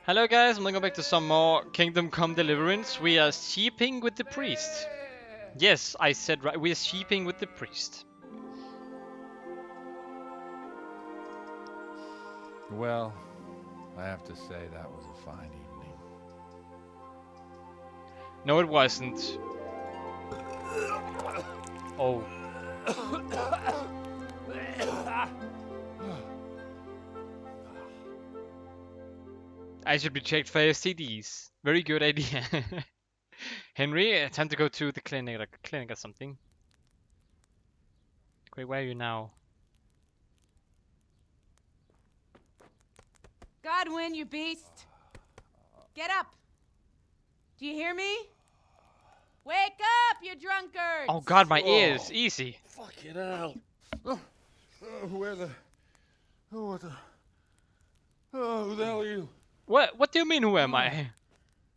Hello guys, I'm gonna go back to some more Kingdom Come Deliverance. We are sheeping with the priest. Yes, I said right, we are sheeping with the priest. Well, I have to say that was a fine evening. No, it wasn't. Oh. I should be checked for STDs. Very good idea. Henry, time to go to the clinic, like a clinic or something. Wait, where are you now? Godwin, you beast! Get up! Do you hear me? Wake up, you drunkards! Oh god, my ears! Easy. Fucking hell. Where the... Oh, what the... Oh, who the hell are you? What do you mean, who am I?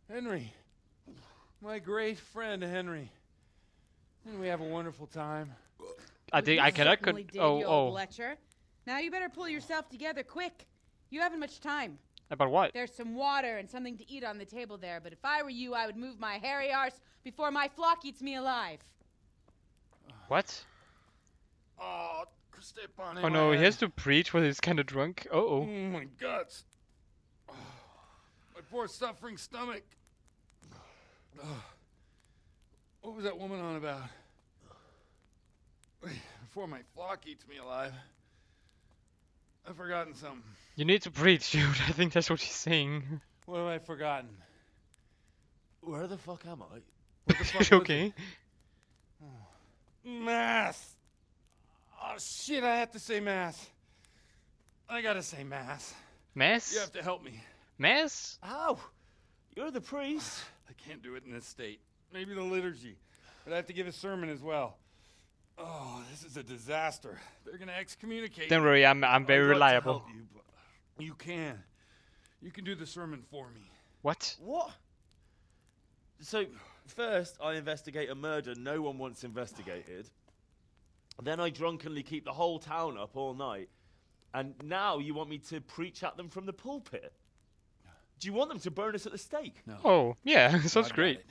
Henry. My great friend, Henry. Didn't we have a wonderful time? I think I cannot. Certainly did, you old Letcher. Now you better pull yourself together quick. You haven't much time. About what? There's some water and something to eat on the table there, but if I were you, I would move my hairy arse before my flock eats me alive. What? Oh, step on Oh no, he has to preach when he's kind of drunk. Oh, my guts. Oh, my poor suffering stomach. Oh, what was that woman on about? Before my flock eats me alive. I've forgotten something. You need to preach, dude. I think that's what he's saying. What have I forgotten? Where the fuck am I? What the fuck Okay. Mass! Oh shit, I have to say mass. I gotta say mass. Mass? You have to help me. Mass? How? You're the priest. I can't do it in this state. Maybe the liturgy. But I have to give a sermon as well. Oh, this is a disaster. They're gonna excommunicate Don't me. worry, I'm very I'd like to reliable. help you, but you can. You can do the sermon for me. What? What? So, first I investigate a murder no one wants investigated. Then I drunkenly keep the whole town up all night. And now you want me to preach at them from the pulpit? Do you want them to burn us at the stake? No. Oh, yeah, No, sounds I've got great. it.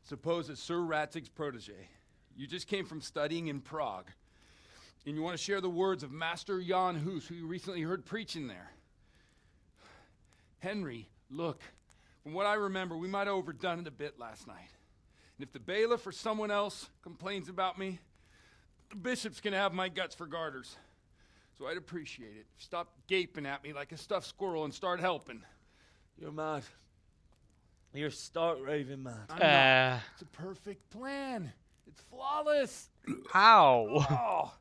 Suppose that Sir Ratzig's protege. You just came from studying in Prague. And you want to share the words of Master Jan Hus, who you recently heard preaching there. Henry, look, from what I remember, we might have overdone it a bit last night. And if the bailiff or someone else complains about me, the bishop's gonna have my guts for garters. So I'd appreciate it. Stop gaping at me like a stuffed squirrel and start helping. You're mad. You're stark raving mad. I'm not. It's a perfect plan. It's flawless. How? Oh.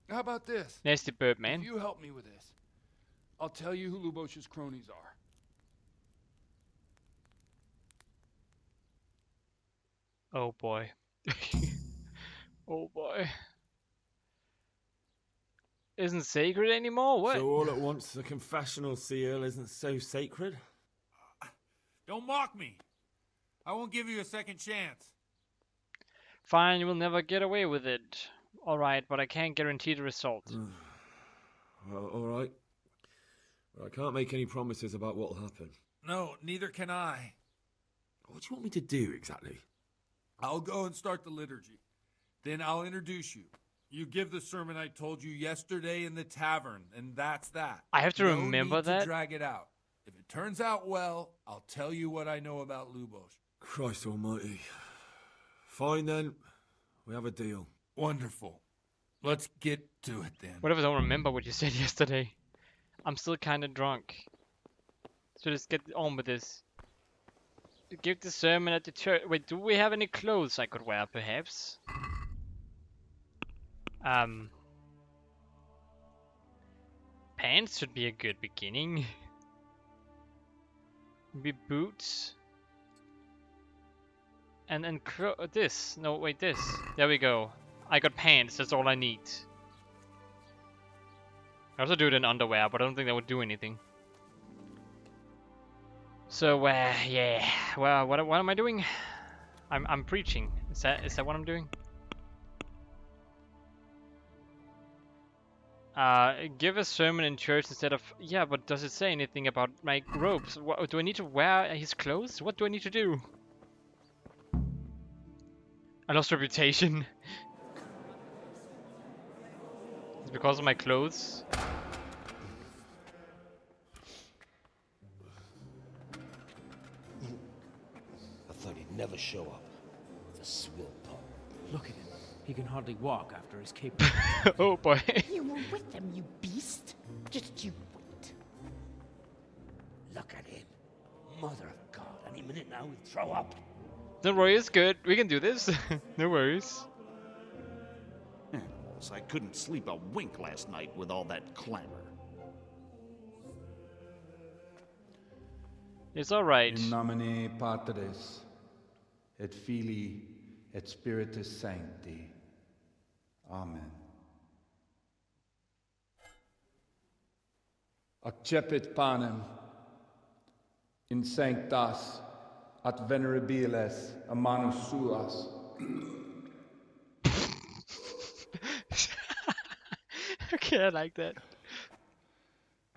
How about this? Nasty bird, If man. you help me with this, I'll tell you who Lubosh's cronies are. Oh boy. Oh boy. Isn't sacred anymore? What? So all at once the confessional seal isn't so sacred? Don't mock me. I won't give you a second chance. Fine, you will never get away with it. Alright, but I can't guarantee the result. Well, all right. Well, I can't make any promises about what will happen. No, neither can I. What do you want me to do exactly? I'll go and start the liturgy. Then I'll introduce you. You give the sermon I told you yesterday in the tavern, and that's that. I have to No remember need that? To drag it out. If it turns out well, I'll tell you what I know about Lubosh. Christ almighty. Fine then. We have a deal. Wonderful. Let's get to it then. What if I don't remember what you said yesterday? I'm still kinda drunk. So let's get on with this. Give the sermon at the church. Wait, do we have any clothes I could wear, perhaps? Pants should be a good beginning. Maybe boots. And this. No, wait, this. There we go. I got pants, that's all I need. I also do it in underwear, but I don't think that would do anything. So, yeah. Well, what am I doing? I'm preaching. Is that what I'm doing? Give a sermon in church instead of... Yeah, but does it say anything about my robes? What, do I need to wear his clothes? What do I need to do? I lost reputation. It's because of my clothes. I thought he'd never show up. The swill pup. Look at him. He can hardly walk after his cape. Oh boy. You were with them, you beast. Just you wait. Look at him. Mother of God, any minute now he'll throw up. Don't worry, it's good. We can do this. No worries. Animals, I couldn't sleep a wink last night with all that clamor. It's alright. In nomine Patris, et Filii, et Spiritus Sancti. Amen. Accepit panem in sanctas at venerabilis a manus suas. Okay, I like that.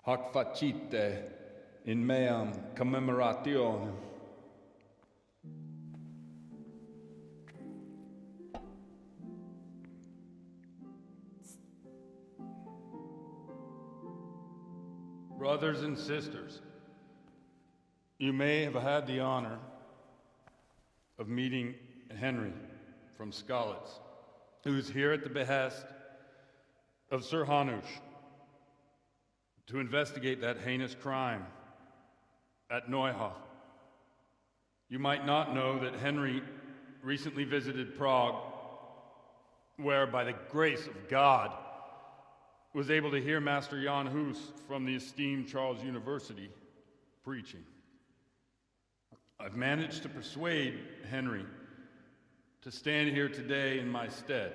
Hac facite in meam commemorationem. Brothers and sisters, you may have had the honor of meeting Henry from Skalitz, who is here at the behest of Sir Hanush to investigate that heinous crime at Neuhof. You might not know that Henry recently visited Prague, where, by the grace of God, was able to hear Master Jan Hus from the esteemed Charles University preaching. I've managed to persuade Henry to stand here today in my stead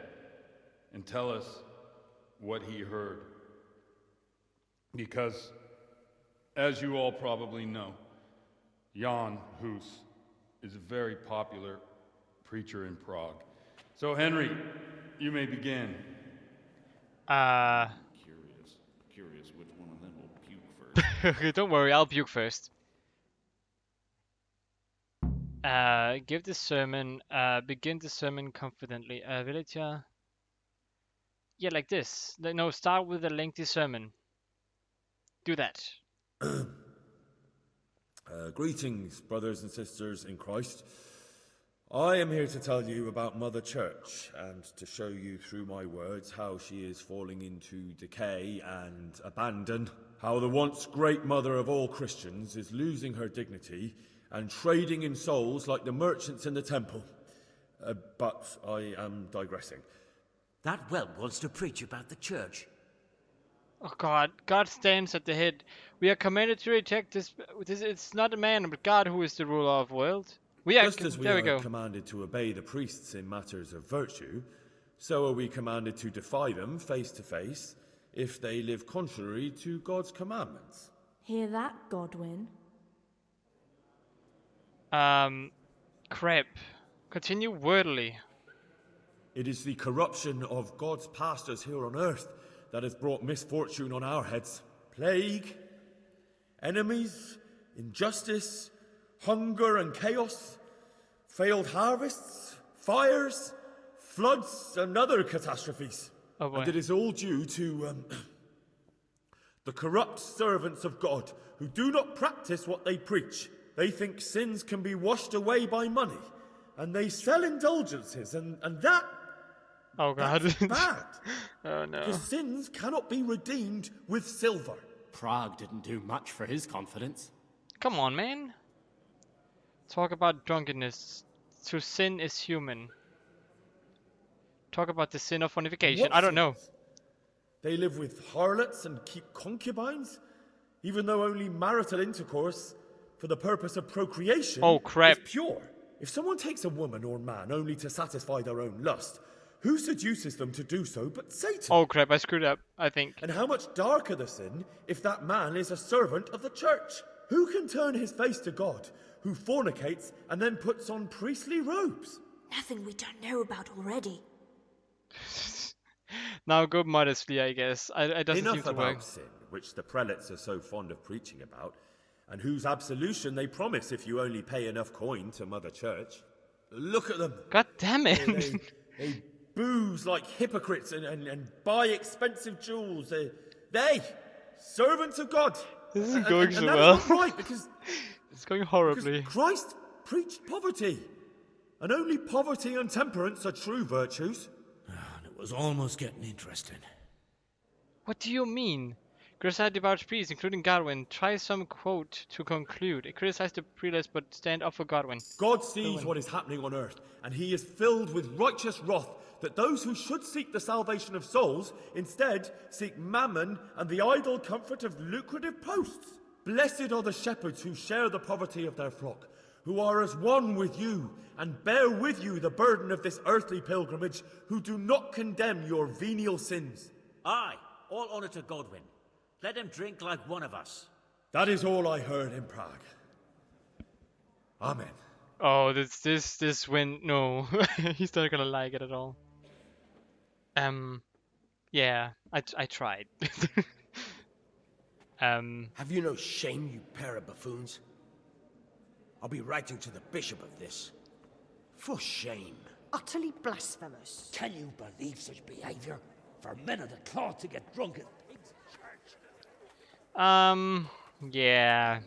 and tell us what he heard. Because, as you all probably know, Jan Hus is a very popular preacher in Prague. So, Henry, you may begin. Curious which one of them will puke first. Don't worry, I'll puke first. Give the sermon, begin the sermon confidently. Villager. Yeah, like this. No, start with a lengthy sermon. Do that. Greetings, brothers and sisters in Christ. I am here to tell you about Mother Church and to show you through my words how she is falling into decay and abandon, how the once great mother of all Christians is losing her dignity and trading in souls like the merchants in the temple. But I am digressing. That whelp wants to preach about the church. Oh God, God stands at the head. We are commanded to reject this. It's not a man, but God who is the ruler of the world. Just as we there are we go. commanded to obey the priests in matters of virtue, so are we commanded to defy them face to face if they live contrary to God's commandments. Hear that, Godwin? Crap. Continue wordily. It is the corruption of God's pastors here on earth that has brought misfortune on our heads. Plague, enemies, injustice, hunger and chaos, failed harvests, fires, floods and other catastrophes. Oh boy. And it is all due to the corrupt servants of God who do not practice what they preach. They think sins can be washed away by money, and they sell indulgences, and that... Oh God. That's bad. Oh no. Because sins cannot be redeemed with silver. Prague didn't do much for his confidence. Come on, man. Talk about drunkenness. To sin is human. Talk about the sin of fornication. What I don't know. sins? They live with harlots and keep concubines, even though only marital intercourse for the purpose of procreation Oh, crap. is pure. If someone takes a woman or man only to satisfy their own lust, who seduces them to do so but Satan? Oh crap, I screwed up, I think. And how much darker the sin if that man is a servant of the church? Who can turn his face to God, who fornicates and then puts on priestly robes? Nothing we don't know about already. Now go modestly, I guess. It doesn't seem Enough to work. about sin, which the prelates are so fond of preaching about, and whose absolution they promise if you only pay enough coin to Mother Church. Look at them. God damn it! They booze like hypocrites and buy expensive jewels. They servants of God. This isn't going so that well. is not right because It's going horribly. Christ preached poverty, and only poverty and temperance are true virtues. And it was almost getting interesting. What do you mean? Criticize devout priests, including Godwin. Try some quote to conclude. Criticize the prelates, but stand up for Godwin. God sees what is happening on earth, and he is filled with righteous wrath that those who should seek the salvation of souls instead seek mammon and the idle comfort of lucrative posts. Blessed are the shepherds who share the poverty of their flock, who are as one with you and bear with you the burden of this earthly pilgrimage, who do not condemn your venial sins. Aye, all honour to Godwin. Let him drink like one of us. That is all I heard in Prague. Amen. Oh, this win. No, he's not gonna like it at all. Yeah, I tried. Have you no shame, you pair of buffoons? I'll be writing to the bishop of this. For shame. Utterly blasphemous. Can you believe such behavior? For men of the cloth to get drunk as pigs in church? Yeah.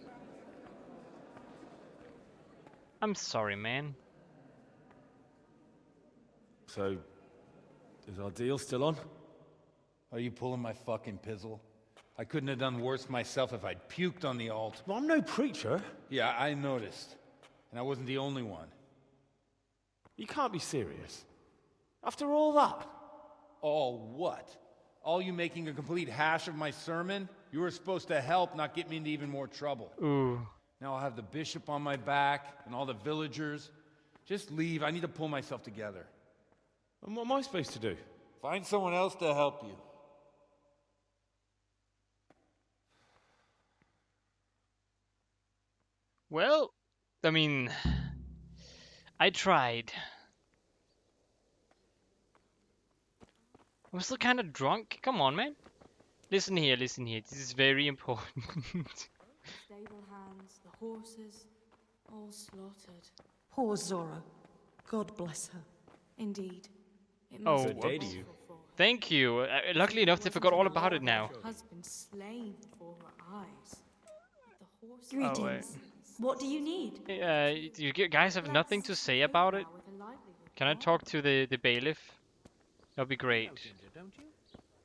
I'm sorry, man. So, is our deal still on? Are you pulling my fucking pizzle? I couldn't have done worse myself if I'd puked on the altar. Well, I'm no preacher. Yeah, I noticed. And I wasn't the only one. You can't be serious. After all that? All what? All you making a complete hash of my sermon? You were supposed to help, not get me into even more trouble. Ooh. Now I'll have the bishop on my back and all the villagers. Just leave. I need to pull myself together. And what am I supposed to do? Find someone else to help you. Well, I mean, I tried. I'm still kind of drunk. Come on, man. Listen here, listen here. This is very important. Stable hands, the horses, all slaughtered. Poor Zora. God bless her. Indeed. It Oh, must be whoops. awful for her. Thank you. Luckily enough, they forgot all about it now. Her husband slain before her eyes. The horses. Greetings. What do you need? You guys have nothing to say about it? Can I talk to the bailiff? That'd be great.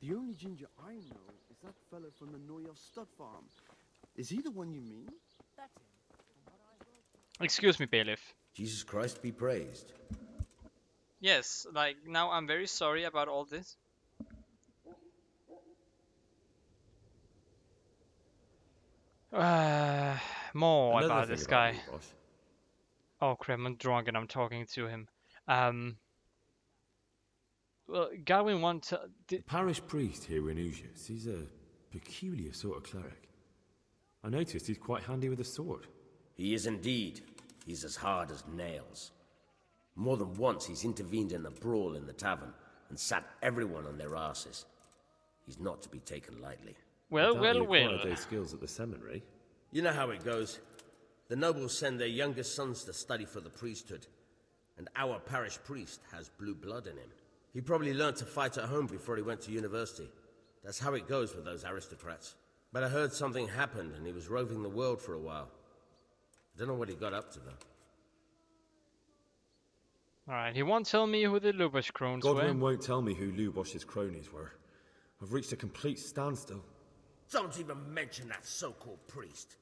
The only ginger I know is that fellow from the Noyov stud farm. Is he the one you mean? Excuse me, bailiff. Jesus Christ be praised. Yes, like, now I'm very sorry about all this. More Another about thing this guy. you, boss. Oh crap, I'm drunk and I'm talking to him. Well, Godwin wants The parish priest here in Ujias, he's a peculiar sort of cleric. I noticed he's quite handy with a sword. He is indeed. He's as hard as nails. More than once he's intervened in a brawl in the tavern and sat everyone on their asses. He's not to be taken lightly. Well, I doubt he well, acquired well. those skills at the seminary. You know how it goes. The nobles send their youngest sons to study for the priesthood, and our parish priest has blue blood in him. He probably learned to fight at home before he went to university. That's how it goes with those aristocrats. But I heard something happened and he was roving the world for a while. I don't know what he got up to, though. Alright, he won't tell me who the Lubosh crones Godwin were. won't tell me who Lubosh's cronies were. I've reached a complete standstill. Don't even mention that so-called priest.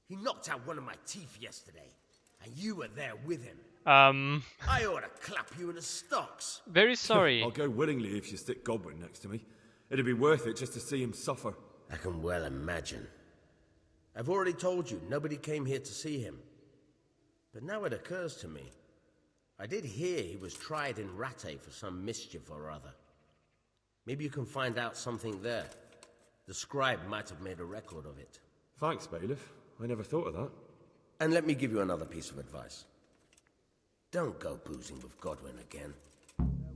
He knocked out one of my teeth yesterday, and you were there with him. I ought to clap you in the stocks. Very sorry. I'll go willingly if you stick Godwin next to me. It'd be worth it just to see him suffer. I can well imagine. I've already told you, nobody came here to see him. But now it occurs to me. I did hear he was tried in Rattay for some mischief or other. Maybe you can find out something there. The scribe might have made a record of it. Thanks, bailiff. I never thought of that. And let me give you another piece of advice. Don't go boozing with Godwin again.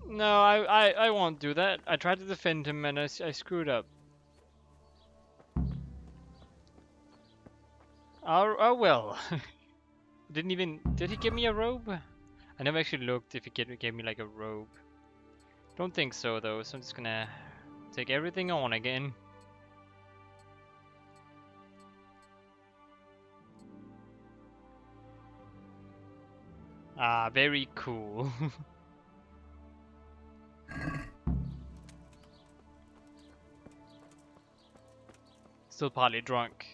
No, I won't do that. I tried to defend him and I screwed up. Oh well. Did he give me a robe? I never actually looked if he gave me like a robe. Don't think so though, so I'm just gonna take everything on again. Ah, very cool. Still partly drunk.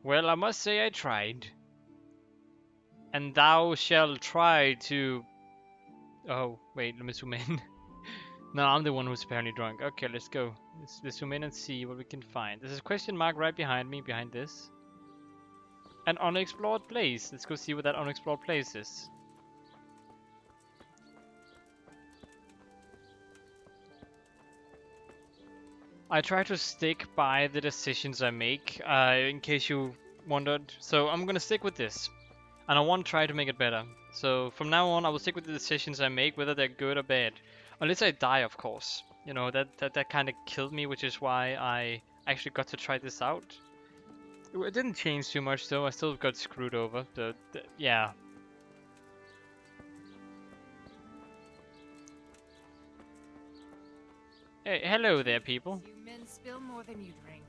Well, I must say I tried. And thou shalt try to... Oh, wait, let me zoom in. No, I'm the one who's apparently drunk. Okay, let's go. Let's zoom in and see what we can find. There's a question mark right behind me, behind this. An unexplored place. Let's go see what that unexplored place is. I try to stick by the decisions I make, in case you wondered. So I'm gonna stick with this. And I want to try to make it better. So from now on, I will stick with the decisions I make, whether they're good or bad. Unless I die, of course. You know, that kind of killed me, which is why I actually got to try this out. It didn't change too much, though. I still got screwed over. Yeah. Hey, hello there, people. You men spill more than you drink.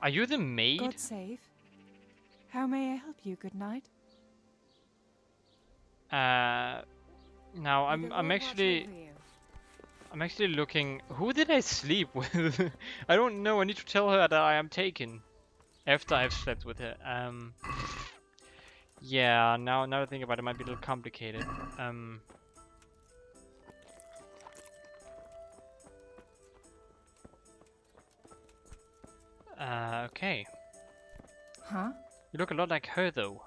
Are you the maid? God save. How may I help you? Good night. Now I'm actually looking. Who did I sleep with? I don't know. I need to tell her that I am taken after I've slept with her. Yeah. Now I think about it, it might be a little complicated. Okay. Huh? You look a lot like her, though.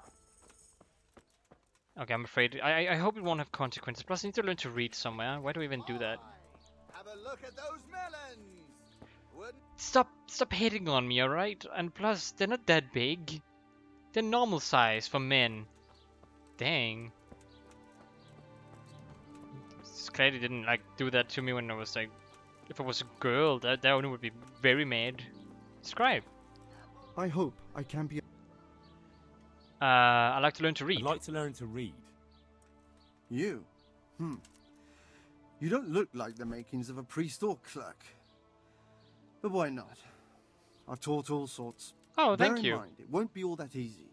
Okay, I'm afraid. I hope it won't have consequences. Plus, I need to learn to read somewhere. Why do we even do that? Have a look at those melons. Stop hitting on me, alright? And plus, they're not that big. They're normal size for men. Dang. It's glad he didn't like do that to me when I was like, if I was a girl, that one would be very mad. Describe. I hope I can be. I like to learn to read. I'd like to learn to read. You? You don't look like the makings of a priest or clerk. But why not? I've taught all sorts. Oh, Bear thank in you. mind, it won't be all that easy.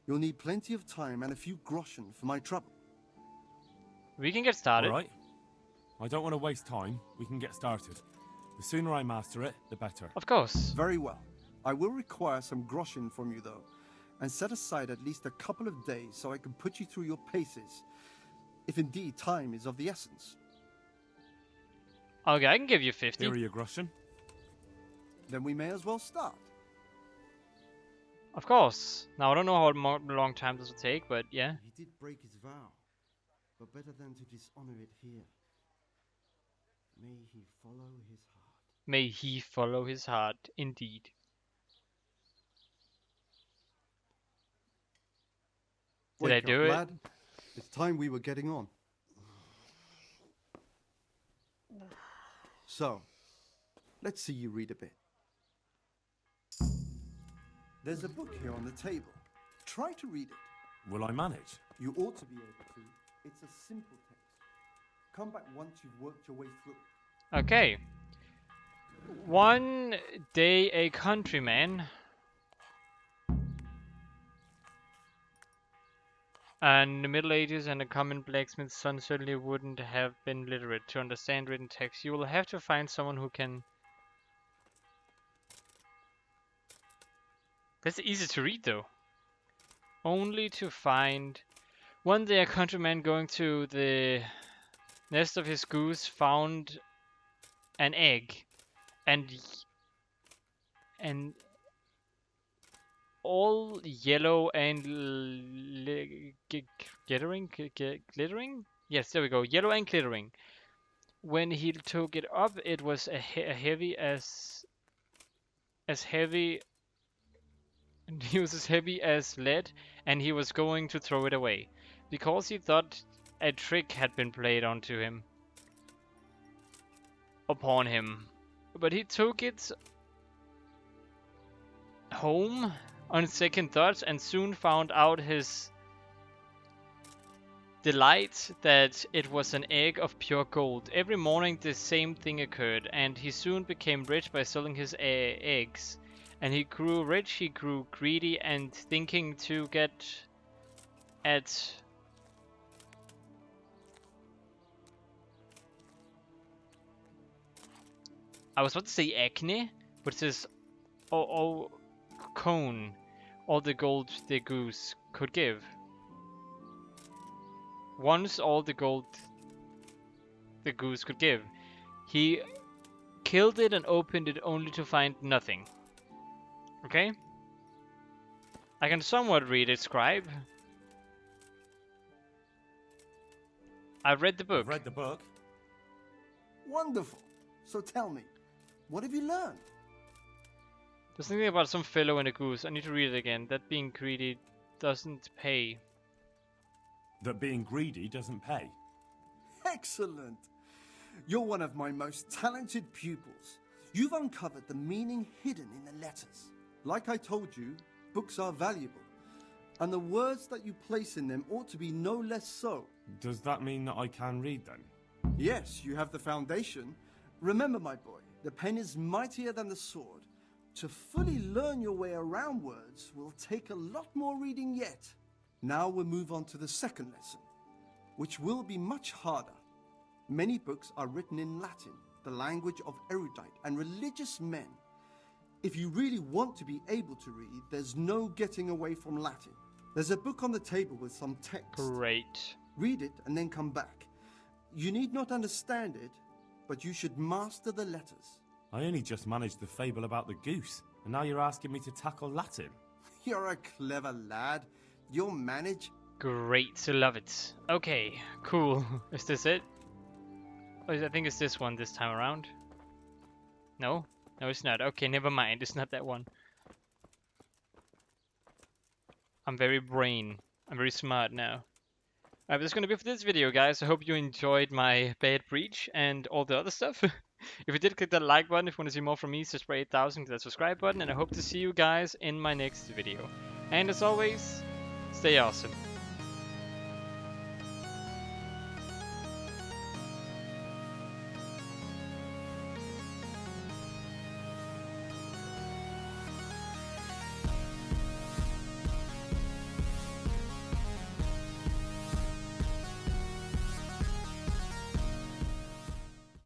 You'll need plenty of time and a few groschen for my trouble. We can get started. All right. I don't want to waste time. We can get started. The sooner I master it, the better. Of course. Very well. I will require some groschen from you, though, and set aside at least a couple of days so I can put you through your paces, if indeed time is of the essence. Okay, I can give you 50. Here are your groschen. Then we may as well start. Of course. Now, I don't know how long time this will take, but yeah. He did break his vow, but better than to dishonor it here. May he follow his heart. May he follow his heart, indeed. Did I do it? Lad. It's time we were getting on. So, let's see you read a bit. There's a book here on the table. Try to read it. Will I manage? You ought to be able to. It's a simple text. Come back once you've worked your way through it. Okay. One day a countryman. And in the Middle Ages and a common blacksmith's son certainly wouldn't have been literate to understand written text. You will have to find someone who can... That's easy to read though. Only to find... One day a countryman going to the nest of his goose found an egg. And all yellow and glittering? Yes, there we go. Yellow and glittering. When he took it up, it was as heavy And he was as heavy as lead, and he was going to throw it away, because he thought a trick had been played upon him. But he took it home on second thoughts and soon found out his delight that it was an egg of pure gold. Every morning the same thing occurred, and he soon became rich by selling his eggs. And he grew rich, he grew greedy, and thinking to get at I was about to say acne, but it says cone, all the gold the goose could give. Once all the gold the goose could give. He killed it and opened it only to find nothing. Okay? I can somewhat read it, scribe. I've read the book. I've read the book. Wonderful. So tell me, what have you learned? There's something about some fellow and a goose. I need to read it again. That being greedy doesn't pay. That being greedy doesn't pay. Excellent. You're one of my most talented pupils. You've uncovered the meaning hidden in the letters. Like I told you, books are valuable, and the words that you place in them ought to be no less so. Does that mean that I can read then? Yes, you have the foundation. Remember, my boy, the pen is mightier than the sword. To fully learn your way around words will take a lot more reading yet. Now we'll move on to the second lesson, which will be much harder. Many books are written in Latin, the language of erudite and religious men. If you really want to be able to read, there's no getting away from Latin. There's a book on the table with some text. Great. Read it and then come back. You need not understand it, but you should master the letters. I only just managed the fable about the goose, and now you're asking me to tackle Latin. You're a clever lad. You'll manage. Great, I love it. Okay, cool. Is this it? Oh, I think it's this one this time around. No? No, it's not. Okay, never mind. It's not that one. I'm very smart now. Alright, that's gonna be for this video, guys. I hope you enjoyed my bad breach and all the other stuff. If you did, click that like button. If you want to see more from me, subscribe 8,000 to that subscribe button. And I hope to see you guys in my next video. And as always, stay awesome.